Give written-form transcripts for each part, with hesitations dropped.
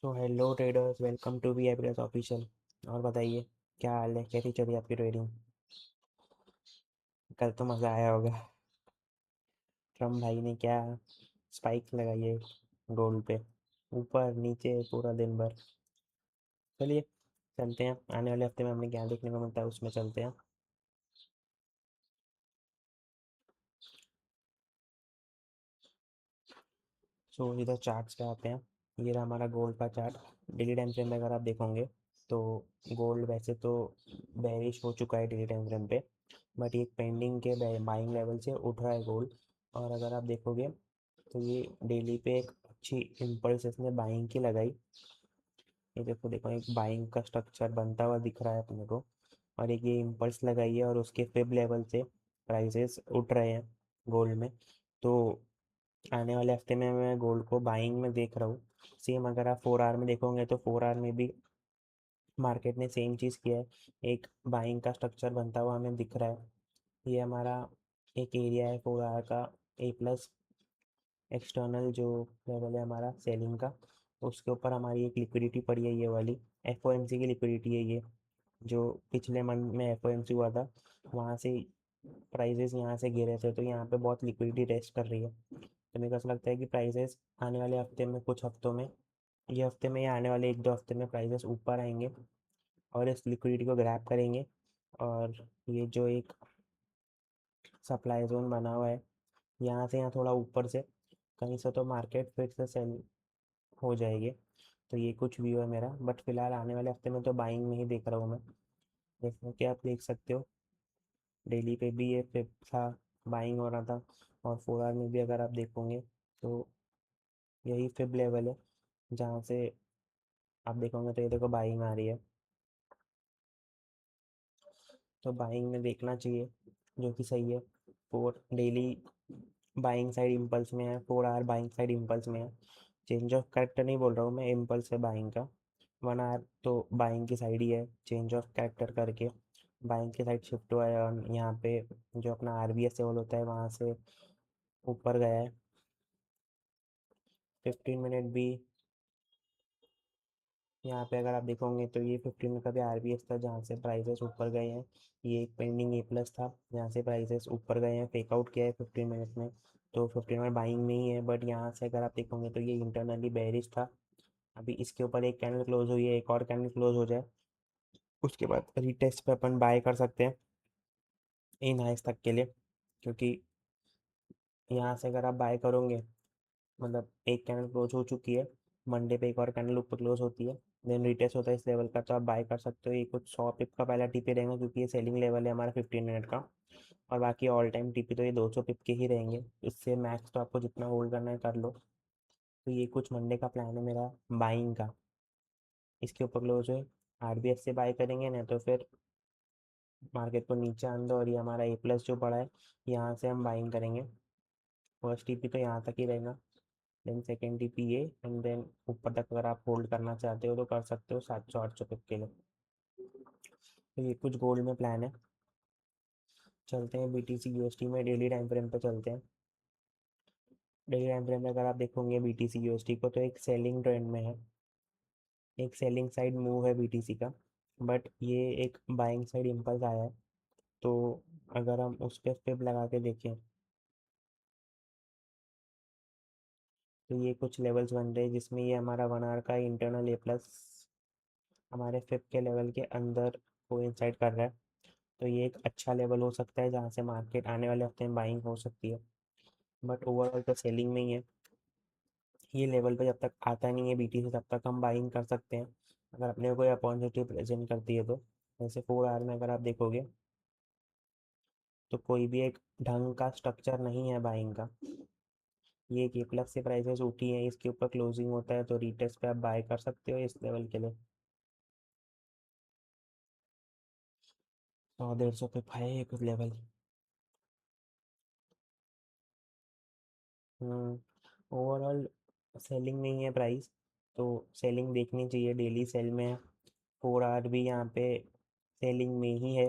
So hello traders, welcome to V average official. और बताइए, क्या हाल है? कैसी चली आपकी ट्रेडिंग? कल तो मज़ा आया होगा। ट्रम्प भाई ने क्या स्पाइक लगाई है गोल्ड पे, ऊपर नीचे पूरा दिन भर। चलिए चलते हैं, आने वाले हफ्ते में हमें क्या देखने को मिलता है उसमें चलते हैं। सो इधर चार्ट्स पे आते हैं। ये रहा हमारा गोल्ड का चार्ट। डेली टाइम फ्रेम में अगर आप देखोगे तो गोल्ड वैसे तो बेरिश हो चुका है डेली टाइम फ्रेम पे, बट ये पेंडिंग के बाइंग लेवल से उठ रहा है गोल्ड। और अगर आप देखोगे तो ये डेली पे एक अच्छी इम्पल्स इसने बाइंग की लगाई। ये देखो देखो, एक बाइंग का स्ट्रक्चर बनता हुआ दिख रहा है अपने को। और एक ये इम्पल्स लगाई है और उसके फिब लेवल से प्राइसेस उठ रहे हैं गोल्ड में। तो आने वाले हफ्ते में मैं गोल्ड को बाइंग में देख रहा हूँ। सेम अगर आप 4 आवर में देखोगे तो 4 आवर में भी मार्केट ने सेम चीज़ किया है। एक बाइंग का स्ट्रक्चर बनता हुआ हमें दिख रहा है। ये हमारा एक एरिया है 4 आवर का, ए प्लस एक्सटर्नल जो लेवल है हमारा सेलिंग का। उसके ऊपर हमारी एक लिक्विडिटी पड़ी है, ये वाली एफ की लिक्विडिटी है ये। जो पिछले मंथ में एफ हुआ था, वहाँ से प्राइजेस यहाँ से गिरे थे, तो यहाँ पे बहुत लिक्विडिटी रेस्ट कर रही है। तो मेरे को ऐसा लगता है कि प्राइजेस आने वाले हफ्ते में, कुछ हफ्तों में, ये हफ्ते में या आने वाले 1-2 हफ्ते में प्राइजेस ऊपर आएंगे और इस लिक्विडिटी को ग्रैब करेंगे। और ये जो एक सप्लाई जोन बना हुआ है, यहाँ से यहाँ थोड़ा ऊपर से कहीं से तो मार्केट फिर से सेल हो जाएगी। तो ये कुछ व्यू है मेरा, बट फिलहाल आने वाले हफ्ते में तो बाइंग में ही देख रहा हूँ मैं। जैसा कि आप देख सकते हो, डेली पे भी ये फिर था, बाइंग हो रहा था। और 4 आवर में भी अगर आप देखोगे तो यही फिब लेवल है, जहाँ से आप देखोगे तो ये देखो बाइंग आ रही है। तो बाइंग में देखना चाहिए, जो कि सही है। Four daily buying side impulse में है, 4 आवर बाइंग साइड इम्पल्स में है। चेंज ऑफ कैरेक्टर नहीं बोल रहा हूँ मैं, इम्पल्स है बाइंग का। 1 आवर तो बाइंग की साइड ही है, चेंज ऑफ कैरेक्टर करके बाइंग की साइड शिफ्ट हुआ है। और यहाँ पे जो अपना RBS लेवल होता है वहाँ से ऊपर गया है। 15 मिनट भी यहाँ पे अगर आप देखोगे तो ये 15 का भी RBS था, जहाँ से प्राइसेस ऊपर गए हैं। ये एक पेंडिंग ए प्लस था, जहाँ से प्राइसेस ऊपर गए हैं, फेक आउट किया है 15 मिनट में। तो 15 मिनट बाइंग में ही है, बट यहाँ से अगर आप देखोगे तो ये इंटरनली बेरिश था। अभी इसके ऊपर एक कैंडल क्लोज हुई है, एक और कैंडल क्लोज हो जाए उसके बाद रीटेस्ट पे अपन बाय कर सकते हैं इन हाइस तक के लिए। क्योंकि यहाँ से अगर आप बाय करोगे, मतलब एक कैंडल क्लोज हो चुकी है, मंडे पे एक और कैंडल ऊपर क्लोज होती है, देन रिटेस्ट होता है इस लेवल का, तो आप बाय कर सकते हो। ये कुछ 100 पिप का पहला टीपी रहेगा, क्योंकि ये सेलिंग लेवल है हमारा 15 मिनट का। और बाकी ऑल टाइम टीपी तो ये 200 पिप के ही रहेंगे। इससे मैक्स तो आपको जितना होल्ड करना है कर लो। तो ये कुछ मंडे का प्लान है मेरा बाइंग का। इसके ऊपर क्लोज है, RBS से बाय करेंगे, नहीं तो फिर मार्केट को नीचे आने दो और ये हमारा ए प्लस जो पड़ा है, यहाँ से हम बाइंग करेंगे। फर्स्ट टीपी तो यहाँ तक ही रहेगा, देन सेकेंड टीपी ये, एंड देन ऊपर तक अगर आप होल्ड करना चाहते हो तो कर सकते हो 700-800 पिप के लिए। तो ये कुछ गोल्ड में प्लान है। चलते हैं BTC USD में, डेली टाइम फ्रेम पे चलते हैं। डेली टाइम फ्रेम में अगर आप देखोगे BTC USD को, तो एक सेलिंग ट्रेंड में है, एक सेलिंग साइड मूव है BTC का। बट ये एक बाइंग साइड इम्पल्स आया है। तो अगर हम उस पर फिब लगा के देखें तो ये कुछ लेवल्स बन रहे हैं, जिसमें ये हमारा 1 आवर का इंटरनल ए प्लस हमारे फिब के लेवल के अंदर कोइंसाइड कर रहा है। तो ये एक अच्छा लेवल हो सकता है, जहाँ से मार्केट आने वाले हफ्ते में बाइंग हो सकती है। बट ओवरऑल तो सेलिंग में ही है। ये लेवल पे जब तक आता नहीं है BTC, तब तक हम बाइंग कर सकते हैं, अगर अपने को कोई अपॉर्चुनिटी प्रेजेंट करती है तो। जैसे 4 आवर में अगर आप देखोगे तो कोई भी एक ढंग का स्ट्रक्चर नहीं है बाइंग का। ये एक ए प्लस से प्राइसेस उठी हैं, इसके ऊपर क्लोजिंग होता है, तो रीटेस्ट पे आप बाय कर सकते हो इस लेवल के लिए। 100-150 पे है ये कुछ लेवल। ओवरऑल सेलिंग में ही है प्राइस, तो सेलिंग देखनी चाहिए, डेली सेल में है। 4 आवर भी यहाँ पे सेलिंग में ही है।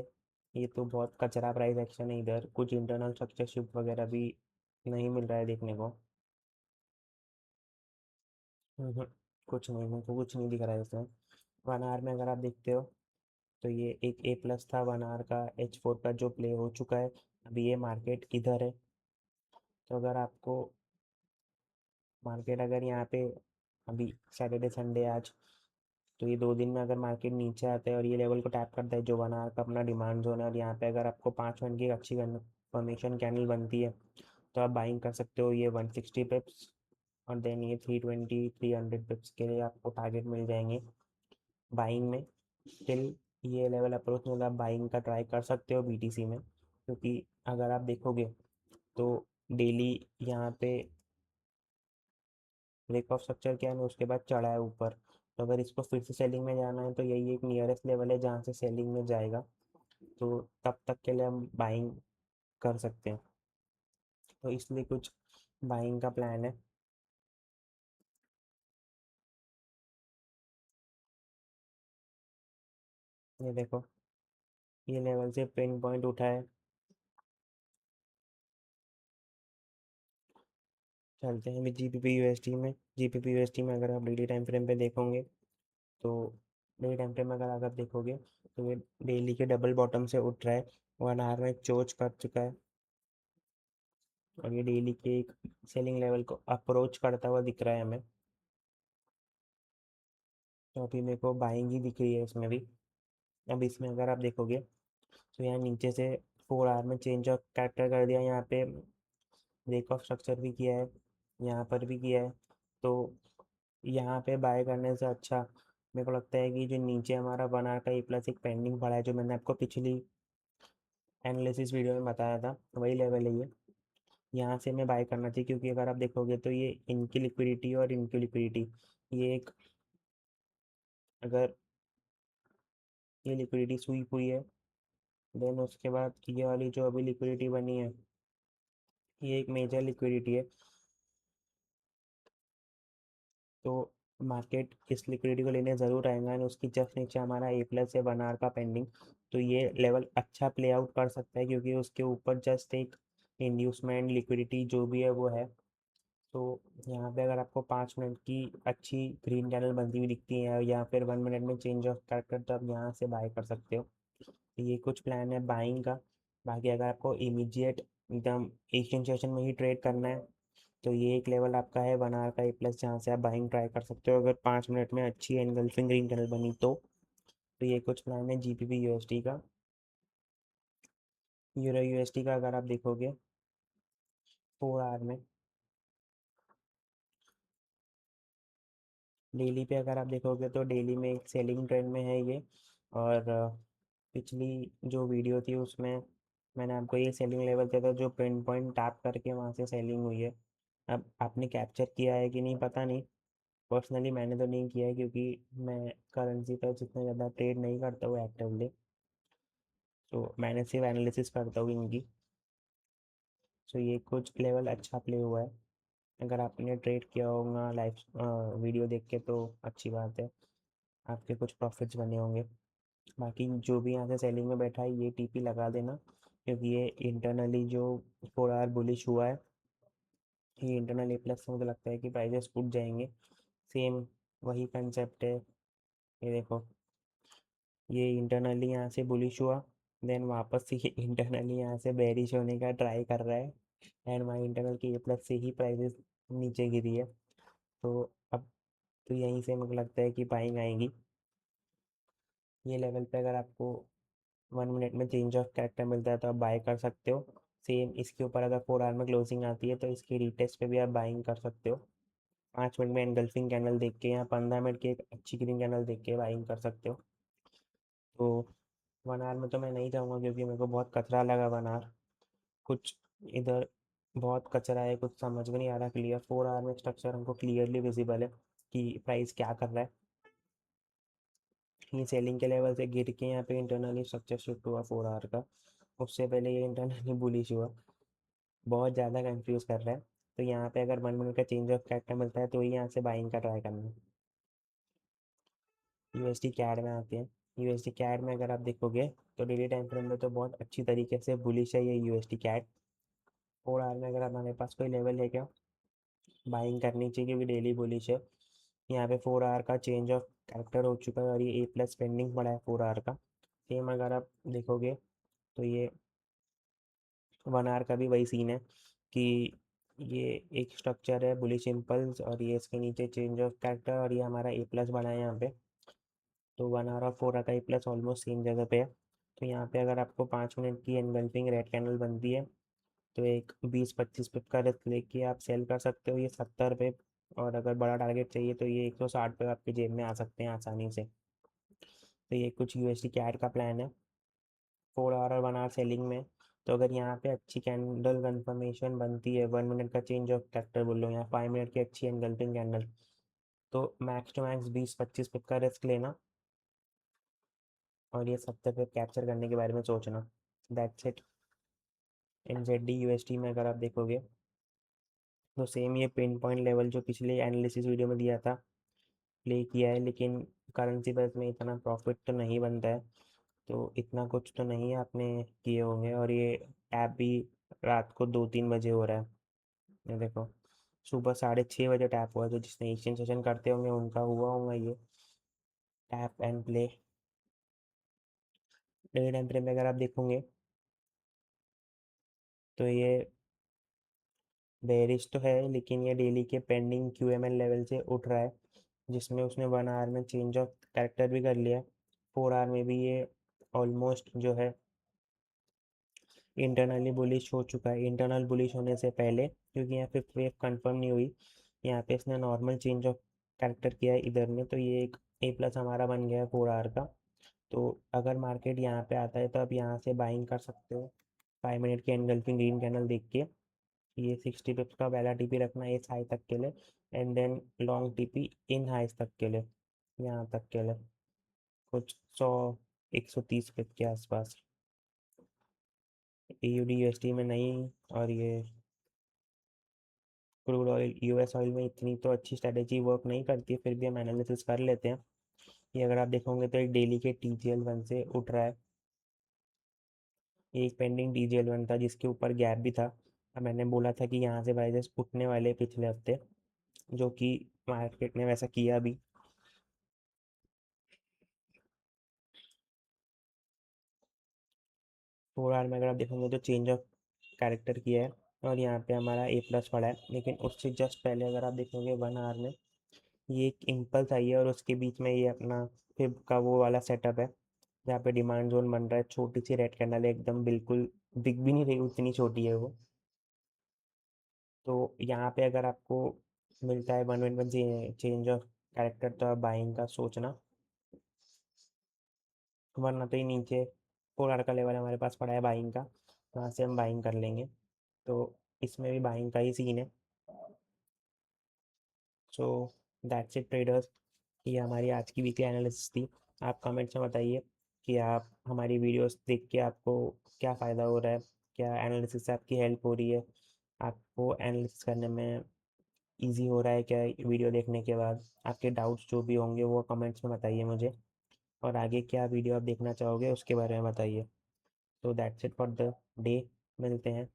ये तो बहुत कचरा प्राइस एक्शन है, इधर कुछ इंटरनल स्ट्रक्चर शिफ्ट वगैरह भी नहीं मिल रहा है देखने को। हम्म, कुछ नहीं, मेरे को कुछ नहीं दिख रहा है इसमें। 1 आवर में अगर आप देखते हो तो ये एक ए प्लस था 1 आवर का, H4 का जो प्ले हो चुका है। अभी ये मार्केट इधर है। तो अगर आपको मार्केट अगर यहाँ पे अभी सैटरडे संडे आज, तो ये 2 दिन में अगर मार्केट नीचे आता है और ये लेवल को टैप करता है जो 1 आवर का अपना डिमांड जोन है, और यहाँ पे अगर आपको 5 मिनट की एक अच्छी फॉर्मेशन कैंडल बनती है तो आप बाइंग कर सकते हो ये 160 पिप्स। और देन ये 320 300 पिप्स के लिए आपको टारगेट मिल जाएंगे बाइंग में। टिल ये लेवल अप्रोच में आप बाइंग का ट्राई कर सकते हो BTC में, क्योंकि अगर आप देखोगे तो डेली यहाँ पे ब्रेक ऑफ स्ट्रक्चर किया है, उसके बाद चढ़ा है ऊपर। तो अगर इसको फिर से सेलिंग में जाना है तो यही एक नियरेस्ट लेवल है जहाँ से सेलिंग में जाएगा। तो तब तक के लिए हम बाइंग कर सकते हैं। तो इसलिए कुछ बाइंग का प्लान है। ये देखो, ये लेवल से पिन पॉइंट उठा है। चलते हैं अभी GBP USD में। GBP USD में अगर आप डेली टाइम फ्रेम पे देखोगे तो डेली टाइम फ्रेम में अगर आप देखोगे तो ये डेली के डबल बॉटम से उठ रहा है। 1 आवर में चोच कर चुका है और ये डेली के एक सेलिंग लेवल को अप्रोच करता हुआ दिख रहा है हमें। तो अभी मेरे को बाइंग ही दिख रही है इसमें भी। अब इसमें अगर आप देखोगे तो यहाँ नीचे से 4 आवर में चेंज ऑफ कैरेक्टर कर दिया, यहाँ पे ब्रेक ऑफ स्ट्रक्चर भी किया है, यहाँ पर भी किया है। तो यहाँ पे बाय करने से अच्छा मेरे को लगता है कि जो नीचे हमारा 1 आवर का E+1 पेंडिंग पड़ा है, जो मैंने आपको पिछली एनालिसिस वीडियो में बताया था, वही लेवल है ये। यहाँ से मैं बाय करना चाहिए, क्योंकि अगर आप देखोगे तो ये इनकी लिक्विडिटी और इनकी लिक्विडिटी, ये एक, अगर ये लिक्विडिटी स्वीप हुई है देन उसके बाद ये वाली जो अभी लिक्विडिटी बनी है, ये एक मेजर लिक्विडिटी है। तो मार्केट इस लिक्विडिटी को लेने ज़रूर आएगा, एंड उसकी जस्ट नीचे हमारा A+ है 1 आवर का पेंडिंग। तो ये लेवल अच्छा प्ले आउट कर सकता है, क्योंकि उसके ऊपर जस्ट एक इंड्यूसमेंट लिक्विडिटी जो भी है वो है। तो यहाँ पे अगर आपको 5 मिनट की अच्छी ग्रीन कैंडल बनती हुई दिखती है या फिर 1 मिनट में चेंज ऑफ कैरेक्टर, तो आप यहाँ से बाय कर सकते हो। तो ये कुछ प्लान है बाइंग का। बाकी अगर आपको इमीडिएट एकदम एशियन सेशन में ही ट्रेड करना है तो ये एक लेवल आपका है 1 आवर का A+, जहाँ से आप बाइंग ट्राई कर सकते हो अगर 5 मिनट में अच्छी एनगल्फिंग ग्रीन कैंडल बनी तो ये कुछ प्लान है GBP USD का। EUR USD का अगर आप देखोगे 4 आवर में, डेली पे अगर आप देखोगे तो डेली में एक सेलिंग ट्रेंड में है ये। और पिछली जो वीडियो थी उसमें मैंने आपको ये सेलिंग लेवल दिया था जो पिन पॉइंट टैप करके वहाँ से सेलिंग हुई है। अब आपने कैप्चर किया है कि नहीं पता नहीं। पर्सनली मैंने तो नहीं किया है, क्योंकि मैं करेंसी पर जितना ज़्यादा ट्रेड नहीं करता हूँ एक्टिवली। तो मैंने सिर्फ एनालिसिस करता हूँ इनकी। सो ये कुछ लेवल अच्छा प्ले हुआ है। अगर आपने ट्रेड किया होगा लाइव वीडियो देख के तो अच्छी बात है, आपके कुछ प्रॉफिट्स बने होंगे। बाकी जो भी यहाँ से सेलिंग में बैठा है ये TP लगा देना, क्योंकि ये इंटरनली जो 4 आवर बुलिश हुआ है, ये इंटरनल A+ से मुझे लगता है कि प्राइजेस उठ जाएंगे। सेम वही कंसेप्ट है। ये देखो, ये इंटरनली यहाँ से बुलिश हुआ, देन वापस से ये इंटरनली यहाँ से बेरिश होने का ट्राई कर रहा है, एंड वहाँ इंटरनल के A+ से ही प्राइजेस नीचे गिरी है। तो अब तो यहीं से मुझे लगता है कि बाइंग आएगी। ये लेवल पे अगर आपको 1 मिनट में चेंज ऑफ कैरेक्टर मिलता है तो आप बाय कर सकते हो। सेम इसके ऊपर अगर 4 आवर में क्लोजिंग आती है तो इसकी रीटेस्ट पे भी आप बाइंग कर सकते हो। 5 मिनट में एनगल्फिंग कैंडल देख के या 15 मिनट की एक अच्छी ग्रीन कैंडल देख के बाइंग कर सकते हो। तो 1 आवर में तो मैं नहीं जाऊँगा, क्योंकि मेरे को बहुत कचरा लगा 1 आवर। कुछ इधर बहुत कचरा है, कुछ समझ में नहीं आ रहा क्लियर। 4 आवर में स्ट्रक्चर हमको क्लियरली विजिबल है कि प्राइस क्या कर रहा है। ये सेलिंग के लेवल से गिर के यहाँ पे इंटरनली स्ट्रक्चर शिफ्ट हुआ 4 आवर का। उससे पहले ये इंटरनली बुलिश हुआ। बहुत ज़्यादा कंफ्यूज कर रहा है। तो यहाँ पे अगर 1 मिनट का चेंज ऑफ कैरेक्टर मिलता है तो ही यहाँ से बाइंग का ट्राई करना है। USD कैड में आते हैं। USD कैड में अगर आप देखोगे तो डेली टाइम फ्रेम में तो बहुत अच्छी तरीके से बुलिश है ये USD कैड। 4 आवर में अगर हमारे पास कोई लेवल है क्या, बाइंग करनी चाहिए क्योंकि डेली बुलिश है। यहाँ पे 4 आवर का चेंज ऑफ कैरेक्टर हो चुका है और ये A+ पेंडिंग पड़ा है 4 आवर का। सेम अगर आप देखोगे तो ये 1 आवर का भी वही सीन है कि ये एक स्ट्रक्चर है बुलिश इम्पल्स और ये इसके नीचे चेंज ऑफ कैरेक्टर और ये हमारा A+ बना है यहाँ पे। तो 1 आवर और 4 आवर का A+ ऑलमोस्ट सेम जगह पे है। तो यहाँ पे अगर आपको 5 मिनट की एनगल्फिंग रेड कैंडल बनती है तो एक 20-25 पिप का रिस्क लेके आप सेल कर सकते हो ये 70 पे। और अगर बड़ा टारगेट चाहिए तो ये 160 पे आपकी जेब में आ सकते हैं आसानी से। तो ये कुछ USD कैड का प्लान है 4 आवर और 1 आवर सेलिंग में। तो अगर यहाँ पे अच्छी कैंडल कंफर्मेशन बनती है 1 मिनट का चेंज ऑफ कैरेक्टर बोल लो या 5 मिनट की अच्छी एनगल्फिंग कैंडल, तो मैक्स टू मैक्स 20-25 पिप का रिस्क लेना और ये 70 पिप कैप्चर करने के बारे में सोचना। That's it. NZD USD में अगर आप देखोगे तो सेम ये पिन पॉइंट लेवल जो पिछले एनालिसिस वीडियो में दिया था प्ले किया है, लेकिन करेंसी पर इसमें इतना प्रॉफिट तो नहीं बनता है। तो इतना कुछ तो नहीं आपने किए होंगे और ये टैप भी रात को 2-3 बजे हो रहा है। ये देखो सुबह 6:30 बजे टैप हुआ है, तो जिसने एक्सचेंज सेशन करते होंगे उनका हुआ होगा ये tap and play. Daily time frame में अगर आप देखोगे तो ये बेरिश तो है लेकिन ये डेली के पेंडिंग QML लेवल से उठ रहा है, जिसमें उसने 1 आवर में चेंज ऑफ कैरेक्टर भी कर लिया। 4 आवर में भी ये ऑलमोस्ट जो है इंटरनली बुलिश हो चुका है इंटरनल बुलिश होने से पहले, क्योंकि यहाँ फिफ्थ वेव कंफर्म नहीं हुई। यहाँ पे इसने नॉर्मल चेंज ऑफ कैरेक्टर किया है इधर में, तो ये एक A+ हमारा बन गया है 4 आवर का। तो अगर मार्केट यहाँ पे आता है तो आप यहाँ से बाइंग कर सकते हो 5 मिनट की एनगल्फिंग ग्रीन कैंडल देख के। ये 60 पिप्स का पहला TP रखना है इस हाई तक के लिए एंड देन लॉन्ग TP इन हाइस तक के लिए, यहाँ तक के लिए कुछ 100-130 पिप के आसपास। AUD USD में नहीं। और ये क्रूड ऑयल US ऑयल में इतनी तो अच्छी स्ट्रेटेजी वर्क नहीं करती है, फिर भी हम एनालिसिस कर लेते हैं। ये अगर आप देखोगे तो एक डेली के TGL1 से उठ रहा है। एक पेंडिंग TGL1 था जिसके ऊपर गैप भी था। अब मैंने बोला था कि यहाँ से प्राइजेस उठने वाले पिछले हफ्ते, जो कि मार्केट ने वैसा किया भी। 4 आवर में अगर आप देखोगे तो चेंज ऑफ कैरेक्टर किया है और यहाँ पे हमारा A+ पड़ा है, लेकिन उससे जस्ट पहले अगर आप देखोगे 1 आवर में ये एक इम्पल्स आई है और उसके बीच में ये अपना फिब का वो वाला सेटअप है जहाँ पे डिमांड जोन बन रहा है। छोटी सी रेड कैंडल है एकदम, बिल्कुल दिख भी नहीं रही उतनी छोटी है वो। तो यहाँ पे अगर आपको मिलता है 1 चेंज ऑफ कैरेक्टर तो आप बाइंग का सोचना, वरना तो ये नीचे 4 आवर का लेवल हमारे पास पड़ा है बाइंग का, वहाँ से हम बाइंग कर लेंगे। तो इसमें भी बाइंग का ही सीन है। So that's it traders. ये हमारी आज की वीकली एनालिसिस थी। आप कमेंट्स में बताइए कि आप हमारी वीडियोस देख के आपको क्या फ़ायदा हो रहा है, क्या एनालिसिस से आपकी हेल्प हो रही है, आपको एनालिसिस करने में इजी हो रहा है क्या वीडियो देखने के बाद। आपके डाउट्स जो भी होंगे वो कमेंट्स में बताइए मुझे, और आगे क्या वीडियो आप देखना चाहोगे उसके बारे में बताइए। तो that's it for the day. मिलते हैं